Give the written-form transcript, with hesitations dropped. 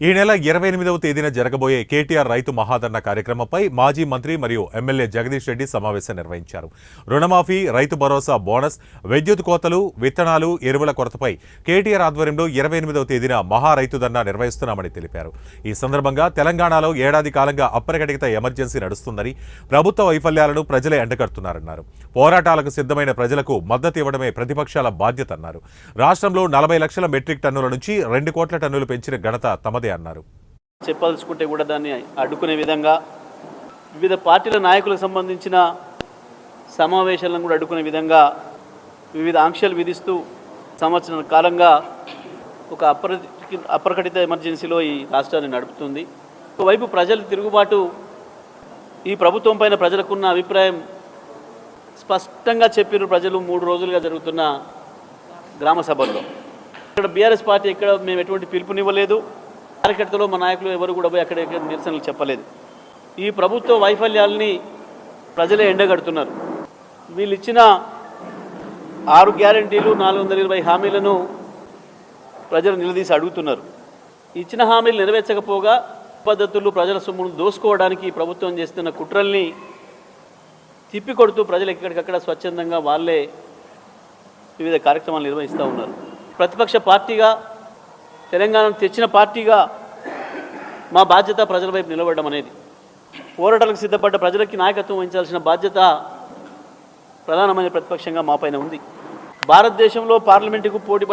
ఈ నెల 28వ తేదీన జరగబోయే కేటీఆర్ రైతు మహాధరణ కార్యక్రమంపై మాజీ మంత్రి మరియు ఎమ్మెల్యే జగదీష్ రెడ్డి సమావేశం నిర్వహించారు. రుణమాఫీ, రైతు భరోసా బోనస్, విద్యుత్ కోతలు, విత్తనాలు, ఎరువుల కొరతపై కేటీఆర్ ఆధ్వర్యంలో 28వ తేదీన మహా రైతు ధర్నా నిర్వహిస్తున్నామని తెలిపారు. ఈ సందర్భంగా తెలంగాణలో ఏడాది కాలంగా అప్రకటిత ఎమర్జెన్సీ నడుస్తుందని, ప్రభుత్వ వైఫల్యాలను ప్రజలే ఎండగడుతున్నారన్నారు. పోరాటాలకు సిద్ధమైన ప్రజలకు మద్దతు ఇవ్వడమే ప్రతిపక్షాల బాధ్యత అన్నారు. రాష్ట్రంలో 40 లక్షల మెట్రిక్ టన్నుల నుంచి 2 కోట్ల టన్నులు పెంచిన ఘనత తమదే అన్నారు. చెప్పాల్సుకుంటే కూడా దాన్ని అడ్డుకునే విధంగా వివిధ పార్టీల నాయకులకు సంబంధించిన సమావేశాలను కూడా అడ్డుకునే విధంగా వివిధ ఆంక్షలు విధిస్తూ సంవత్సరం కాలంగా ఒక అప్రకటిత ఎమర్జెన్సీలో ఈ రాష్ట్రాన్ని నడుపుతుంది. ఒకవైపు ప్రజల తిరుగుబాటు, ఈ ప్రభుత్వం పైన ప్రజలకున్న అభిప్రాయం స్పష్టంగా చెప్పిన ప్రజలు 3 రోజులుగా జరుగుతున్న గ్రామ సభల్లో. ఇక్కడ బీఆర్ఎస్ పార్టీ ఎక్కడ మేము ఎటువంటి పిలుపునివ్వలేదు. కార్యకర్తలు మా నాయకులు ఎవరు కూడా పోయి అక్కడ నిరసనలు చెప్పలేదు. ఈ ప్రభుత్వ వైఫల్యాలని ప్రజలే ఎండగడుతున్నారు. వీళ్ళు ఇచ్చిన 6 గ్యారంటీలు, 420 హామీలను ప్రజలు నిలదీసి అడుగుతున్నారు. ఇచ్చిన హామీలు నెరవేర్చకపోగా పద్ధతులు ప్రజల సొమ్మును దోసుకోవడానికి ప్రభుత్వం చేస్తున్న కుట్రల్ని తిప్పికొడుతూ ప్రజలు ఎక్కడికక్కడ స్వచ్ఛందంగా వాళ్ళే వివిధ కార్యక్రమాలు నిర్వహిస్తూ ఉన్నారు. ప్రతిపక్ష పార్టీగా, తెలంగాణను తెచ్చిన పార్టీగా మా బాధ్యత ప్రజల వైపు నిలబడడం అనేది. పోరాటాలకు సిద్ధపడ్డ ప్రజలకి నాయకత్వం వహించాల్సిన బాధ్యత ప్రధానమైన ప్రతిపక్షంగా మా పైన ఉంది. భారతదేశంలో పార్లమెంటుకు పోటీ